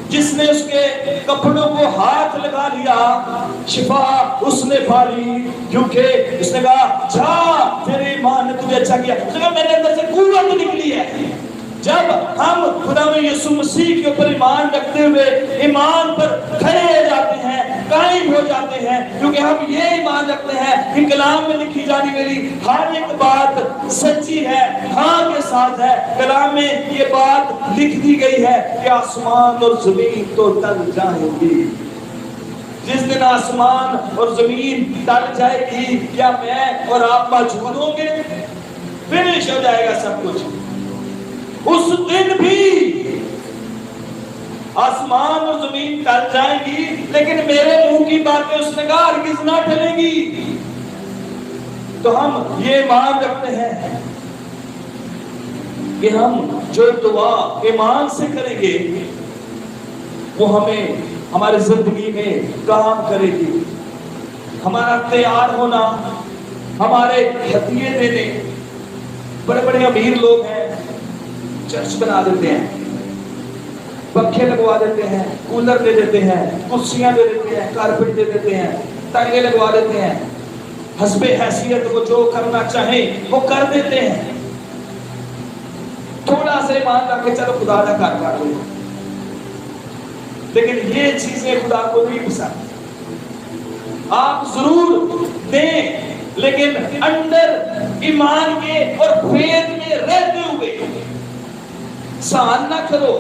جس نے اس کے کپڑوں کو ہاتھ لگا لیا، شفا اس نے پالی، کیونکہ اس نے کہا جا تیرے ایمان نے تجھے اچھا کیا. اس نے کہا میرے اندر سے قوت نکلی ہے. جب ہم خدا یسوع مسیح کے اوپر ایمان رکھتے ہوئے ایمان پر کھڑے ہو جاتے ہیں، قائم ہو جاتے ہیں، کیونکہ ہم یہ ایمان رکھتے ہیں کہ کلام میں لکھی جانے والی ہر ایک بات سچی ہے، ہاں کے ساتھ ہے. کلام میں یہ بات لکھ دی گئی ہے کہ آسمان اور زمین تو ٹل جائیں گی. جس دن آسمان اور زمین ٹل جائے گی، کیا میں اور آپ موجود ہوں گے؟ فنش ہو جائے گا سب کچھ. اس دن بھی آسمان اور زمین ٹل جائیں گی، لیکن میرے منہ کی باتیں اس نے کہا ہرگز نہ ٹلیں گی. تو ہم یہ ایمان رکھتے ہیں کہ ہم جو دعا ایمان سے کریں گے وہ ہمیں ہماری زندگی میں کام کرے گی. ہمارا تیار ہونا، ہمارے ہدیے دینے. بڑے بڑے امیر لوگ ہیں، چرچ بنا دیتے ہیں، پنکھے لگوا دیتے ہیں، کولر دے دیتے ہیں، کرسیاں دے دیتے ہیں، کارپیٹ دے دیتے ہیں، ٹائلیں لگوا دیتے ہیں. حسب حیثیت وہ جو کرنا چاہیں وہ کر دیتے ہیں. تھوڑا سا ایمان رکھ کے چلو خدا کا کار لو، لیکن یہ چیزیں خدا کو نہیں پسند. آپ ضرور دیں لیکن اندر ایمان کے اور فیض میں رہتے ہوئے سان نہ کرو.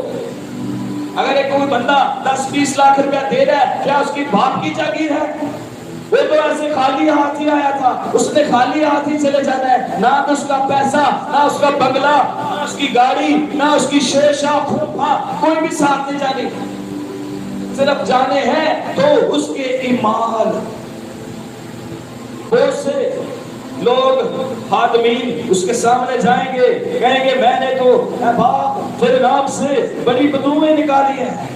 اگر ایک کوئی بندہ 10-20 لاکھ روپیہ دے رہا ہے، کیا اس کی باپ کی جاگیر ہے؟ وہ تو ایسے خالی ہاتھ ہی آیا تھا، اس نے خالی ہاتھ ہی چلے جانا ہے. نہ تو اس کا پیسہ، نہ اس کا بنگلہ، نہ اس کی گاڑی، نہ اس کی شیشہ پھوپھا، کوئی بھی ساتھ نہیں جانے. صرف جانے ہیں تو اس کے ایمان. بہت سے لوگ خادمین اس کے سامنے جائیں گے، کہیں گے میں نے تو اے باپ تیرے نام سے بڑی بدوئیں نکالی ہیں،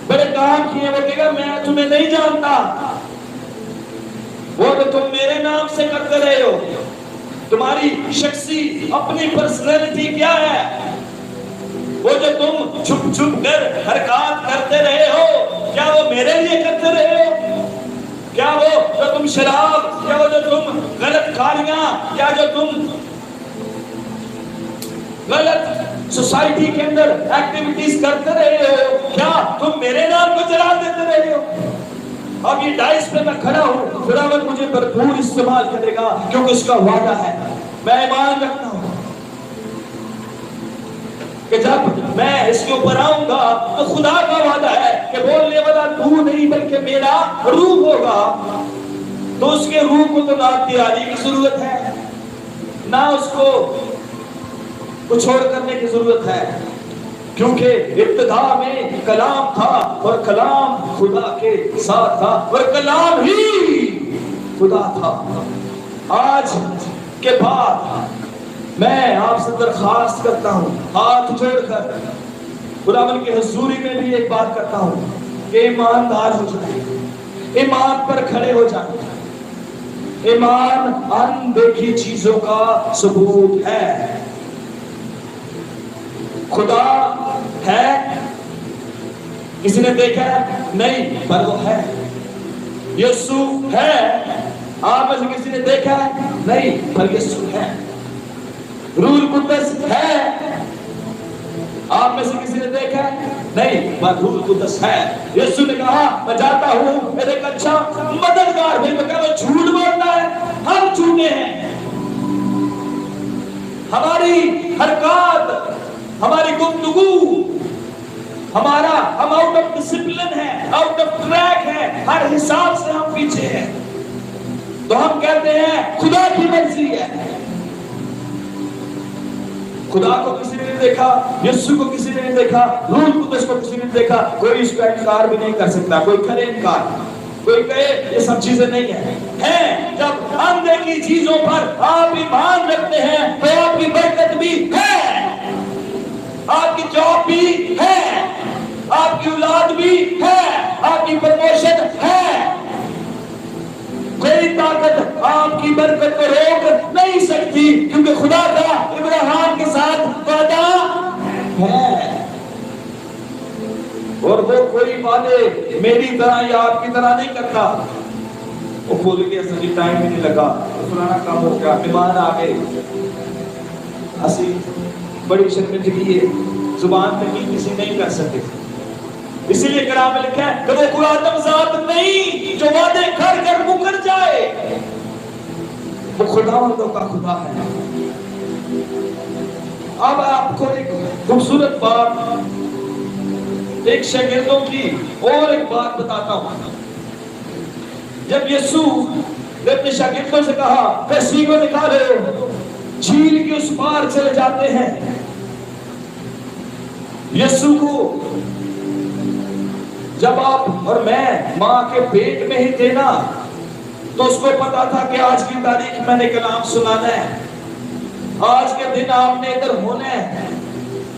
بڑے کام کیے. وہ کہے گا میں تمہیں نہیں جانتا، وہ تو تم میرے نام سے کرتے رہے ہو. تمہاری شخصی اپنی پرسنالٹی کیا ہے؟ وہ جو تم چھپ چھپ کر حرکات کرتے رہے ہو، کیا وہ میرے لیے کرتے رہے ہو؟ کیا وہ جو تم شراب، کیا وہ جو تم غلط کاریاں، یا جو تم غلط سوسائٹی کے اندر ایکٹیویٹیز کرتے رہے ہو، کیا تم میرے نام کو جلا دیتے رہے ہو؟ اب یہ ڈائس پہ میں کھڑا ہوں، خداوند مجھے بھرپور استعمال کرے گا کیونکہ اس کا وعدہ ہے. میں ایمان رکھتا ہوں کہ جب میں اس کے اوپر آؤں گا تو خدا کا وعدہ ہے کہ بولنے والا تو نہیں بلکہ میرا روح ہوگا. تو اس کے روح کو تو نہ تیاری کی ضرورت ہے، نہ اس کو کچھ اور کرنے کی ضرورت ہے، کیونکہ ابتدا میں کلام تھا اور کلام خدا کے ساتھ تھا اور کلام ہی خدا تھا. آج کے بعد میں آپ سے درخواست کرتا ہوں ہاتھ جوڑ کر خداوند کی حضوری میں بھی ایک بات کرتا ہوں کہ ایماندار ہو جائیں، ایمان پر کھڑے ہو جائیں. ایمان اندیکھی چیزوں کا ثبوت ہے. خدا ہے، کسی نے دیکھا ہے؟ نہیں، پر وہ ہے. یسوع ہے، آپ میں سے کسی نے دیکھا ہے؟ نہیں، پر یسوع ہے. روح القدس ہے، آپ میں سے کسی نے دیکھا ہے؟ نہیں، پر روح القدس ہے. یسوع نے کہا میں جاتا ہوں میرے ایک اچھا مددگار بھیجوں گا. وہ جھوٹ بولتا ہے، ہم جھوٹے ہیں. ہماری حرکات، ہماری گفتگو، ہم آؤٹ آف ڈسپلن ہے، آؤٹ آف ٹریک ہے، ہر حساب سے ہم پیچھے ہیں. تو ہم کہتے ہیں خدا کی مرضی ہے. خدا کو کسی نے نہیں دیکھا، یسوع کو کسی نے نہیں دیکھا، روح القدس کو کسی نے نہیں دیکھا. کوئی اس کا انکار بھی نہیں کر سکتا. کوئی کرے انکار، کوئی کہے یہ سب چیزیں نہیں ہیں. جب اندیکھی چیزوں پر آپ ایمان رکھتے ہیں تو آپ کی برکت بھی ہے، آپ کی جاب بھی ہے، آپ کی اولاد بھی ہے، آپ کی پروموشن ہے. کوئی طاقت آپ کی برکت کو روک نہیں سکتی کیونکہ خدا کا ابراہیم کے ساتھ وعدہ ہے. اور وہ کوئی وعدے میری طرح یا آپ کی طرح نہیں کرتا. وہ بول گیا سجی ٹائم بھی نہیں لگا، فلانا کام ہو گیا، مہمان آ گئے. اسی بڑی شرمندگی ہے، زبان پہ کسی نہیں کر سکتے. اسی لیے کلام میں لکھا ہے کہ وہ کوئی آدم ذات نہیں جو وعدے کر کر مکر جائے. وہ خداوندوں کا خدا ہے. اب آپ کو ایک خوبصورت بات، ایک شاگردوں کی اور ایک بات بتاتا ہوں. جب یسوع نے اپنے شاگردوں سے کہا کشتی کو نکالو، جھیل کے اس پار چلے جاتے ہیں. یسوع کو جب آپ اور میں ماں کے پیٹ میں ہی تھے نا، تو اس کو پتا تھا کہ آج کی تاریخ میں نے کلام سنانا ہے، آج کے دن آپ نے ادھر ہونا ہے،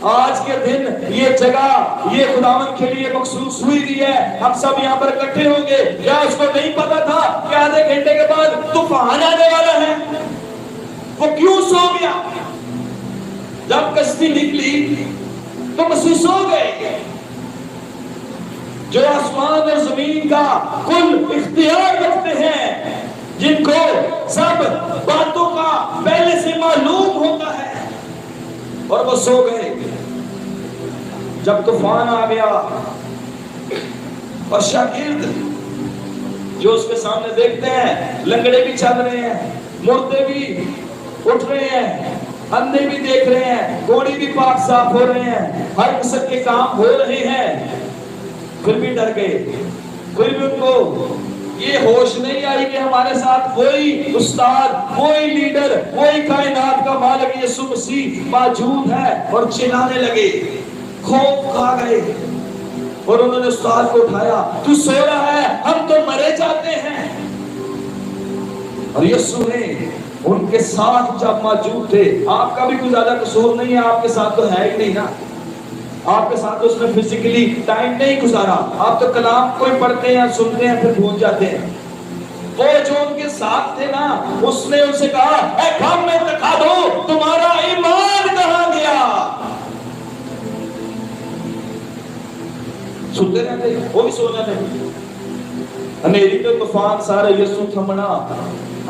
آج کے دن یہ جگہ یہ خداوند کے لیے مخصوص ہوئی دی ہے، ہم سب یہاں پر اکٹھے ہوں گے. کیا اس کو نہیں پتا تھا کہ آدھے گھنٹے کے بعد طوفان آنے والا ہے؟ وہ کیوں سو گیا؟ جب کشتی نکلی تو محسوس ہو گئے جو آسمان اور زمین کا کل اختیار رکھتے ہیں جن کو سب باتوں کا پہلے سے معلوم ہوتا ہے، اور وہ سو گئے۔ جب طوفان آ گیا اور شاگرد جو اس کے سامنے دیکھتے ہیں، لنگڑے بھی چل رہے ہیں، مردے بھی اٹھ رہے ہیں، اندھے بھی دیکھ رہے ہیں، کوڑی بھی پاک صاف ہو رہے ہیں، ہر قسم کے کام ہو رہے ہیں، پھر بھی ڈر گئے۔ پھر بھی ان کو یہ ہوش نہیں آئی کہ ہمارے ساتھ وہی استاد، وہی لیڈر، وہی کائنات کا مالک یسوع مسیح موجود ہے، اور چلانے لگے، خوف کھا گئے۔ اور انہوں نے استاد کو اٹھایا، تو سو رہا ہے، ہم تو مرے جاتے ہیں۔ اور یسوع نے ان کے ساتھ جب موجود تھے، آپ کا بھی کوئی زیادہ قصور نہیں ہے، آپ کے ساتھ تو ہے ہی نہیں نا، آپ کے ساتھ اس نے فزیکلی ٹائم نہیں گزارا، آپ تو کلام کوئی پڑھتے ہیں، سنتے ہیں، پھر بھول جاتے ہیں۔ وہ جو ان کے ساتھ تھے نا، اس نے ان سے کہا، اے کام میں دکھا دو تمہارا ایمان کہاں گیا۔ سنتے رہتے، وہ بھی سو جاتے، انیری تو طوفان سارے، یسوع تھمنا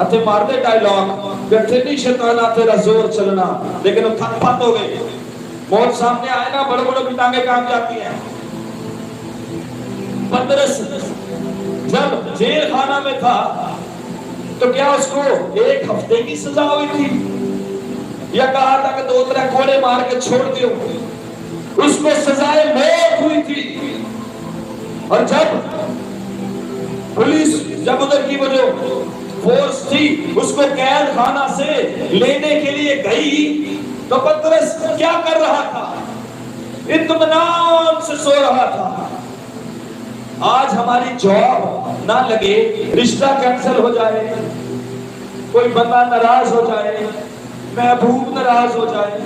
اتھے مار دے ڈائیلاگ، بیٹھے نہیں شیطان تیرا زور چلنا، لیکن وہ تھک پھت ہو گئے۔ موت سامنے آئے نا، بڑے بڑے ٹانگیں کام جاتی ہیں۔ پترس جب جیل خانہ میں تھا تو کیا اس کو 1 ہفتے کی سزا ہوئی تھی، یا کہا تھا کہ 2-3 کوڑے مار کے چھوڑ دیو؟ اس کو سزائے موت ہوئی تھی۔ اور جب پولیس، جب ادھر کی وہ جو فورس تھی اس کو قید خانہ سے لینے کے لیے گئی، تو پترس کیا کر رہا تھا؟ اطمینان سے سو رہا تھا۔ آج ہماری جاب نہ لگے، رشتہ کینسل ہو جائے، کوئی بندہ ناراض ہو جائے، محبوب ناراض ہو جائے،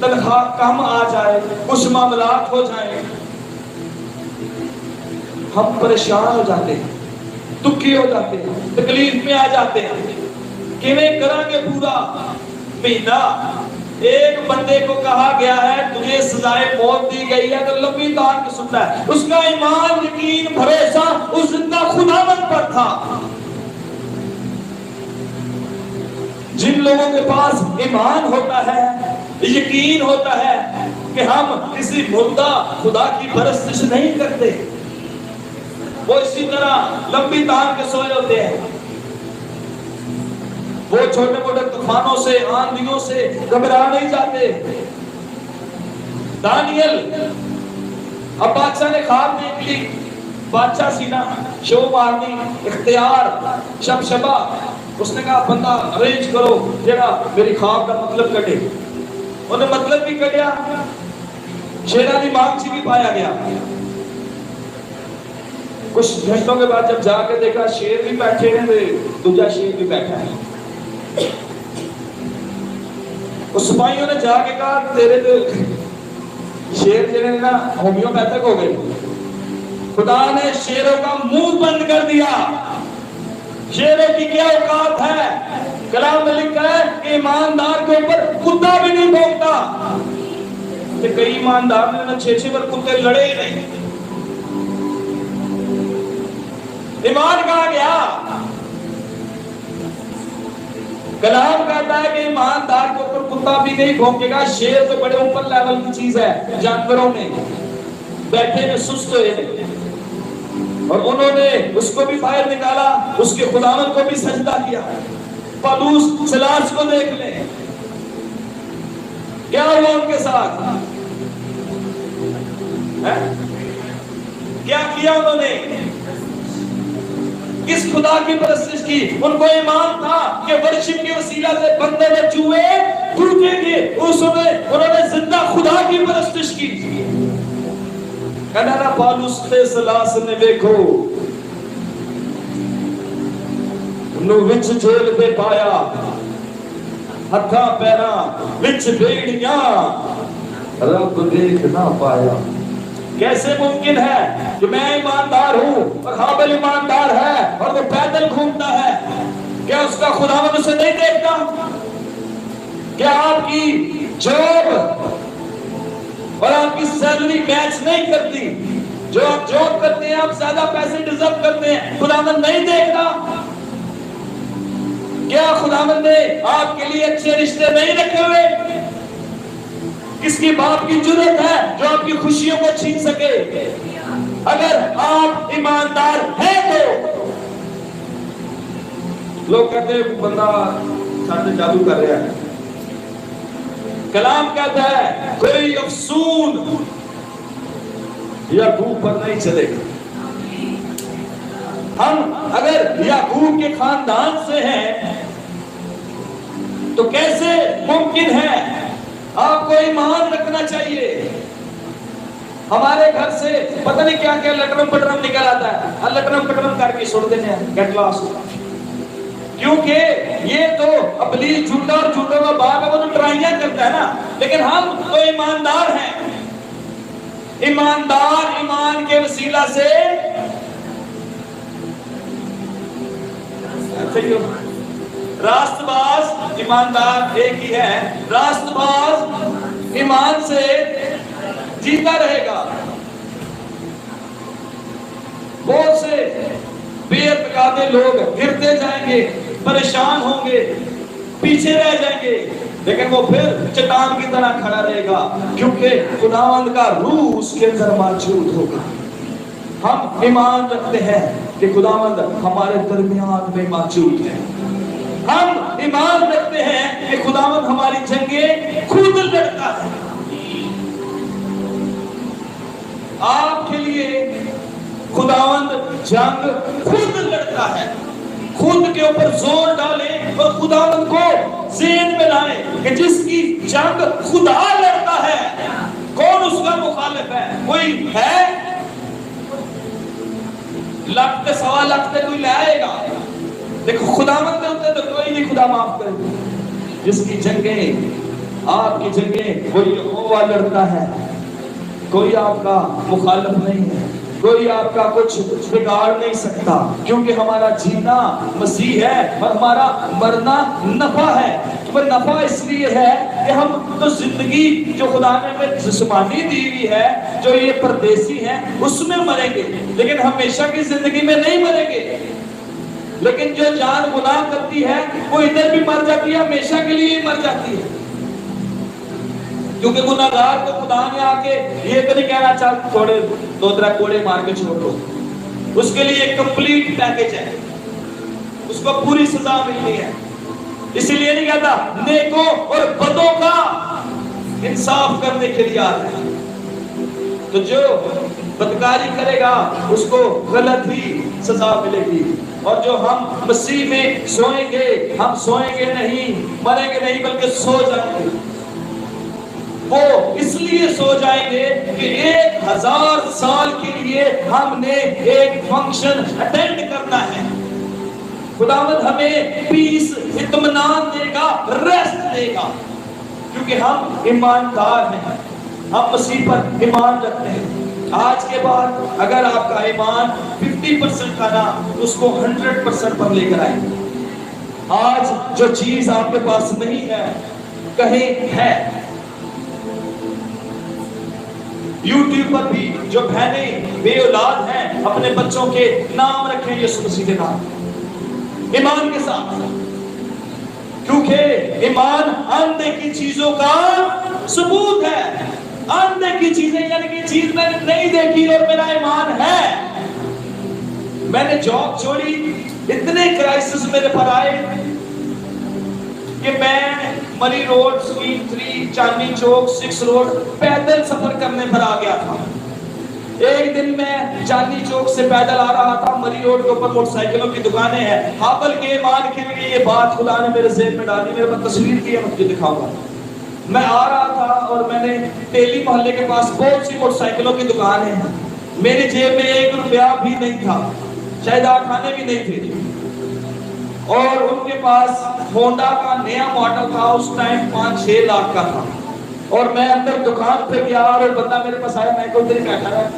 تنخواہ کم آ جائے، کچھ معاملات ہو جائے، ہم پریشان ہو جاتے ہیں، دکھی ہو جاتے ہیں، تکلیف میں آ جاتے ہیں۔ کیویں کریں گے پورا مہینہ؟ ایک بندے کو کہا گیا ہے تجھے سزائے موت دی گئی ہے تو لمبی تان کے سنتا ہے۔ اس کا ایمان، یقین، بھروسہ اس زندہ خداوند پر تھا۔ جن لوگوں کے پاس ایمان ہوتا ہے، یقین ہوتا ہے کہ ہم کسی مردہ خدا کی پرستش نہیں کرتے، وہ اسی طرح لمبی تان کے سوئے ہوتے ہیں۔ وہ چھوٹے موٹے طوفانوں سے، آندھیوں سے گھبرا نہیں جاتے۔ دانیل، اب بادشاہ نے خواب دیکھ لی، بادشاہ سینہ شو مارنی، اختیار، شبشبہ، اس نے کہا بندہ ارینج کرو جڑا میری خواب کا مطلب کٹے۔ انہیں مطلب بھی کٹیا، شیرہ دی مانگچی بھی پایا گیا۔ کچھ گھنٹوں کے بعد جب جا کے دیکھا شیر بھی بیٹھے ہیں، دوجا شیر بھی بیٹھا ہے۔ اس سپاہیوں نے جا کے کہا تیرے تو شیر جنہیں نا ہومیوپیتھک ہو گئے۔ خدا نے شیروں کا منہ بند کر دیا۔ شیروں کی کیا اوقات ہے؟ کلام میں لکھا ہے کہ ایماندار کے اوپر کتا بھی نہیں بھونکتا۔ کئی ایماندار نے 6 بار کتے لڑے ہی نہیں۔ ایمان کہاں گیا؟ کلام کہتا ہے کہ ایماندار کے اوپر کتا بھی نہیں بھونکے گا۔ شیر تو بڑے اوپر لیول کی چیز ہے، جانوروں میں بیٹھے میں سست ہوئے، اور انہوں نے اس کو بھی باہر نکالا، اس کے خداوند کو بھی سجدہ کیا۔ پالوس سلاس کو دیکھ لیں، کیا ہوا ان کے ساتھ؟ کیا کیا انہوں نے؟ کس خدا کی پرستش کی؟ ان کو ایمان تھا کہ ورشپ کے وسیلہ سے بندے میں چوہے ٹوٹیں گے۔ انہوں نے زندہ خدا کی پرستش کی۔ کہنا پالوس تے سلاس نے دیکھو نو وچ جیل دے پایا، ہتھاں پیراں وچ بیڑیاں، رب دیکھ نہ پایا۔ کیسے ممکن ہے کہ میں ایماندار ہوں اور حابل ایماندار ہے اور وہ پیدل گھومتا ہے؟ کیا اس کا خداوند اسے نہیں دیکھتا؟ کیا آپ کی جاب اور آپ کی سیلری میچ نہیں کرتی؟ جو آپ جاب کرتے ہیں، آپ زیادہ پیسے ڈیزرو کرتے ہیں، خداوند نہیں دیکھتا؟ کیا خداوند نے آپ کے لیے اچھے رشتے نہیں رکھے ہوئے؟ کس کی باپ کی جرأت ہے جو آپ کی خوشیوں کو چھین سکے؟ اگر آپ ایماندار ہیں تو لوگ کہتے ہیں بندہ ساتھ جادو کر رہا ہے. کلام کہتا ہے کوئی افسون یعقوب پر نہیں چلے گا. ہم اگر یعقوب کے خاندان سے ہیں تو کیسے ممکن ہے؟ آپ کو ایمان رکھنا چاہیے. ہمارے گھر سے پتہ نہیں کیا کیا لٹرم پٹرم نکل آتا ہے، لٹرم پٹرم کر کے چھوڑ دینے ہیں گیٹ لاس. کیونکہ یہ تو ابلیس جھوٹا اور جھوٹوں کا باپ ہے، وہ تو ٹرائیاں کرتا ہے نا. لیکن ہم تو ایماندار ہیں. ایماندار ایمان کے وسیلہ سے راست باز ایماندار ایک ہی ہے، راست باز ایمان سے جیتا رہے گا. بہت سے بے اعتقادی لوگ گرتے جائیں گے، پریشان ہوں گے، پیچھے رہ جائیں گے، لیکن وہ پھر چٹان کی طرح کھڑا رہے گا کیونکہ خداوند کا روح اس کے اندر موجود ہوگا. ہم ایمان رکھتے ہیں کہ خداوند ہمارے درمیان میں موجود ہے. ہم ایمان رکھتے ہیں کہ خداوند ہماری جنگیں خود لڑتا ہے. آپ کے لیے خداوند جنگ خود لڑتا ہے. خود کے اوپر زور ڈالیں اور خداوند کو ذہن میں لائیں کہ جس کی جنگ خدا لڑتا ہے، کون اس کا مخالف ہے؟ کوئی ہے؟ لاکھ سوا لاکھ تے کوئی لے آئے گا. دیکھو خداوند کے ہوتے تو کوئی نہیں خدا معاف کرے. جس کی جنگیں آپ کی جنگیں وہ یہوہ لڑتا ہے. کوئی آپ کا مخالف نہیں ہے، کوئی آپ کا کچھ بگاڑ نہیں سکتا کیونکہ ہمارا جینا مسیح ہے اور ہمارا مرنا نفع ہے. وہ نفع اس لیے ہے کہ ہم تو زندگی جو خدا نے ہمیں جسمانی دی ہوئی ہے، جو یہ پردیسی ہے، اس میں مریں گے، لیکن ہمیشہ کی زندگی میں نہیں مریں گے. لیکن جو جان گناہ کرتی ہے وہ ادھر بھی مر جاتی ہے، ہمیشہ کے لیے مر جاتی ہے. کیونکہ گناہگار کو خدا نے آ کے یہ تو نہیں کہنا چاہ تھوڑے دو ترہ کوڑے مار کے چھوڑ دو. اس کے لیے ایک کمپلیٹ پیکج ہے، اس کو پوری سزا ملنی ہے. اسی لیے نہیں کہتا نیکوں اور بدوں کا انصاف کرنے کے لیے آتا ہے. تو جو بدکاری کرے گا اس کو غلط ہی سزا ملے گی. اور جو ہم مسیح میں سوئیں گے، ہم سوئیں گے نہیں، مریں گے نہیں، بلکہ سو جائیں گے. وہ اس لیے سو جائیں گے کہ 1000 سال کے لیے ہم نے ایک فنکشن اٹینڈ کرنا ہے. خداوند ہمیں پیس، اطمینان دے گا، ریسٹ دے گا، کیونکہ ہم ایماندار ہیں، ہم مسیح پر ایمان رکھتے ہیں. آج کے بعد اگر آپ کا ایمان 50% کا نا اس کو 100% پر لے کر آئیں. آج جو چیز آپ کے پاس نہیں ہے کہیں ہے. یوٹیوب پر بھی جو بہنیں بے اولاد ہیں اپنے بچوں کے نام رکھیں یسوع مسیح کے نام ایمان کے ساتھ، کیونکہ ایمان اندھے کی چیزوں کا ثبوت ہے. اندھے کی چیزیں یعنی کہ چیز میں نے نہیں دیکھی اور میرا ایمان ہے. میں نے جاب چھوڑی، اتنے کرائسس میرے پر آئے کہ میں مری road, scheme 3، Chandni Chowk, 6 road پیدل سفر کرنے پر آ گیا تھا. ایک دن میں چاندنی چوک سے پیدل آ رہا تھا، مری روڈ کے اوپر موٹر سائیکلوں کی دکانیں ہیں. حابل کے ایمان کے لیے یہ بات خدا نے میرے ذہن میں ڈالی، میرے پاس تصویر کی ہے، میں تجھے دکھاؤں گا. میں آ رہا تھا اور میں نے تیلی محلے کے پاس بہت سی موٹر سائیکلوں کی دکانیں ہیں. میری جیب میں 1 روپیہ بھی نہیں تھا، شاید 8 آنے بھی نہیں تھے. اور ان کے پاس ہونڈا کا نیا ماڈل تھا، اس ٹائم 5-6 لاکھ کا تھا. اور میں اندر دکان پہ گیا اور بندہ میرے پاس آیا، میں خود بیٹھا رہا،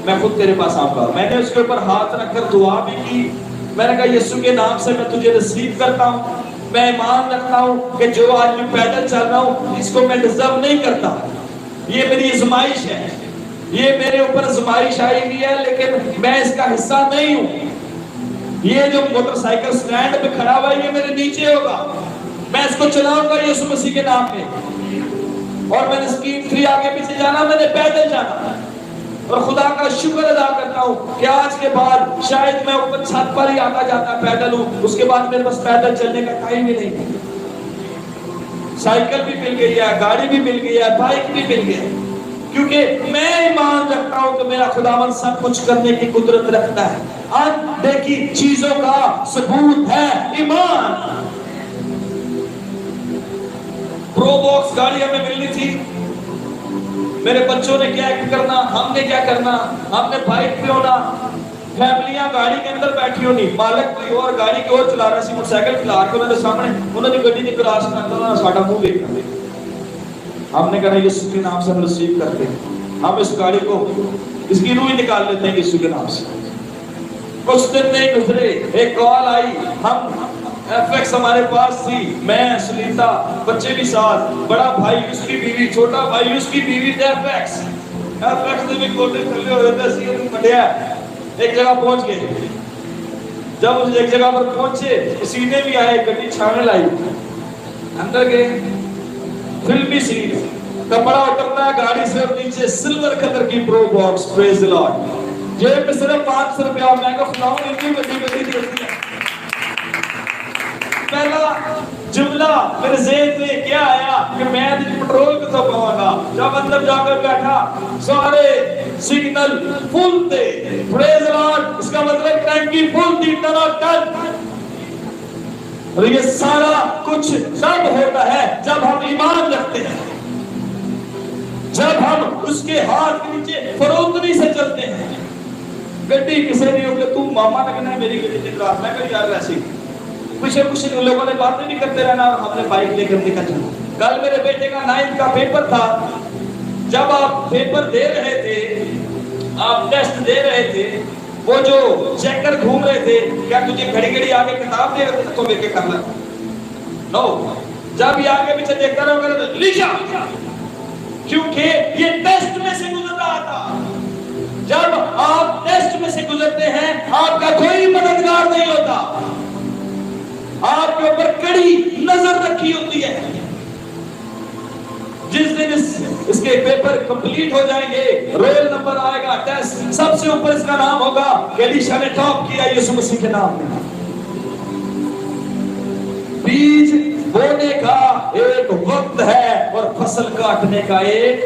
میں خود تیرے پاس آؤں گا. میں نے اس کے اوپر ہاتھ رکھ کر دعا بھی کی. میں نے کہا یسوع کے نام سے میں تجھے ریسیو کرتا ہوں. میں ایمان رکھتا ہوں کہ جو آج میں پیدل چل رہا ہوں اس کو میں ڈیزرو نہیں کرتا. یہ میری آزمائش ہے، یہ میرے اوپر آزمائش آئی ہوئی ہے، لیکن میں اس کا حصہ نہیں ہوں. یہ جو موٹر سائیکل سٹینڈ پہ کھڑا ہوا ہے یہ میرے نیچے ہوگا، میں اس کو چلاؤں گا یسوع مسیح کے نام میں، اور میں نے اسکرین فری آگے پیچھے جانا، میں نے پیدل جانا، اور خدا کا شکر ادا کرتا ہوں کہ آج کے بعد شاید میں اوپر چھت پر ہی آتا جاتا پیدل ہوں، اس کے بعد میرے پاس پیدل چلنے کا ٹائم ہی نہیں، سائیکل بھی مل گئی ہے، گاڑی بھی مل گئی ہے، بائک بھی مل گئی ہے، کیونکہ میں ایمان رکھتا ہوں کہ میرا خداوند سب کچھ کرنے کی قدرت رکھتا ہے۔ آج دیکھی چیزوں کا ثبوت ہے ایمان۔ پرو باکس گاڑی ہمیں ملنی تھی، میرے بچوں نے کیا کرنا، ہم نے کیا کرنا، ہم نے بائک پہ ہونا، فیملیاں گاڑی کے اندر بیٹھی ہونی، مالک کوئی اور گاڑی کی اور چلا رہا سی، موٹر سائیکل چلا کے انہوں نے سامنے انہوں نے گاڑی نہیں کراس کرنا، انہوں نے ساڈا منہ دیکھنا، ہم نے کہا یسوع کے نام سے ہم ریسیو کرتے ہیں، ہم اس گاڑی کو اس کی روح نکال لیتے ہیں یسوع کے نام سے۔ کچھ دن نہیں گزرے، ایک کال آئی، ہم ایف ایکس ہمارے پاس تھی، میں سلیتا بچے بھی ساتھ، بڑا بھائی اس کی بیوی، چھوٹا بھائی اس کی بیوی تھے، ایف ایکس نے بھی کوٹے کھلے ہوئے تھے، سیئر میں پڑیا ایک جگہ پہنچ گئے۔ جب اس ایک جگہ پر پہنچے سینے بھی آئے، گڈی چھانے لائی، اندر گئے، فلمی سین، کپڑا اترتا ہے گاڑی سے اور نیچے سلور کلر کی پرو باکس، پریز دی لارڈ، جیب میں صرف 500 روپیہ، میں کہا خداؤں اتنی بڑی بڑی دیتی ہے۔ پہلا جملہ میرے ذہن میں کیا آیا کہ میں پٹرول کو تو پاؤں گا، جب اندر جا کر بیٹھا سارے سگنل فل تھے، پریز دی لارڈ، اس کا مطلب ٹینکی فل تھی، ٹن۔ اور یہ سارا کچھ تب ہوتا ہے جب ہم ایمان رکھتے ہیں، جب ہم اس کے ہاتھ کے نیچے فروتنی سے چلتے ہیں۔ گڈی کسی نہیں ہو کہ تم ماما لگنا ہے میری گڈی کی طرف، میں کہ یار ایسی پیچھے کچھ لوگوں نے باتیں بھی کرتے رہنا، اور ہم نے بائک لے کر نکل جانا۔ کل میرے بیٹے کا 9th کا پیپر تھا، جب آپ پیپر دے رہے تھے، آپ ٹیسٹ دے رہے تھے، وہ جو چیکر گھوم رہے تھے، کیا تجھے گھڑی گھڑی آگے کتاب دے رہے تھے تو لے کے کرنا؟ نو، جب یہ آگے پیچھے دیکھتا رہو گا تو لکھا، کیونکہ یہ ٹیسٹ میں سے گزر رہا تھا۔ جب آپ ٹیسٹ میں سے گزرتے ہیں آپ کا کوئی مددگار نہیں ہوتا، آپ کے اوپر کڑی نظر رکھی ہوتی ہے۔ جس دن اس کے پیپر کمپلیٹ ہو جائیں گے، رول نمبر آئے گا، ٹیسٹ سب سے اوپر اس کا نام ہوگا کہ الیشا نے ٹاپ کیا یسوع مسیح کے نام میں۔ بیج بونے کا ایک وقت ہے اور فصل کاٹنے کا ایک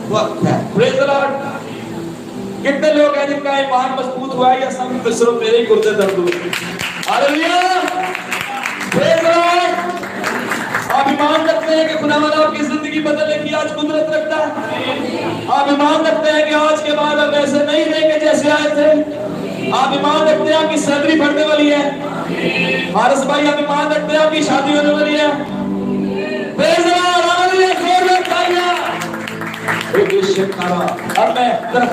وقت ہے۔ پریز دی لارڈ۔ کتنے لوگ ہیں جن کا ایمان مضبوط ہوا ہے، یا سب صرف میرے ہی گردے درد ہوئے؟ ہاللیلویا، پریز دی لارڈ۔ آپ ایمان رکھتے ہیں کہ خداوند آپ کی زندگی بدلنے کی آج قدرت رکھتا ہے؟ آپ ایمان رکھتے ہیں کہ آج کے بعد آپ ایسے نہیں رہیں گے جیسے آئے تھے؟ آپ ایمان رکھتے ہیں آپ کی سیلری بڑھنے والی ہے؟ حارث بھائی آپ ایمان رکھتے ہیں آپ کی شادی ہونے والی ہے؟ پریز دی لارڈ، ہاللیلویا، خیر بتائیے۔ اب میں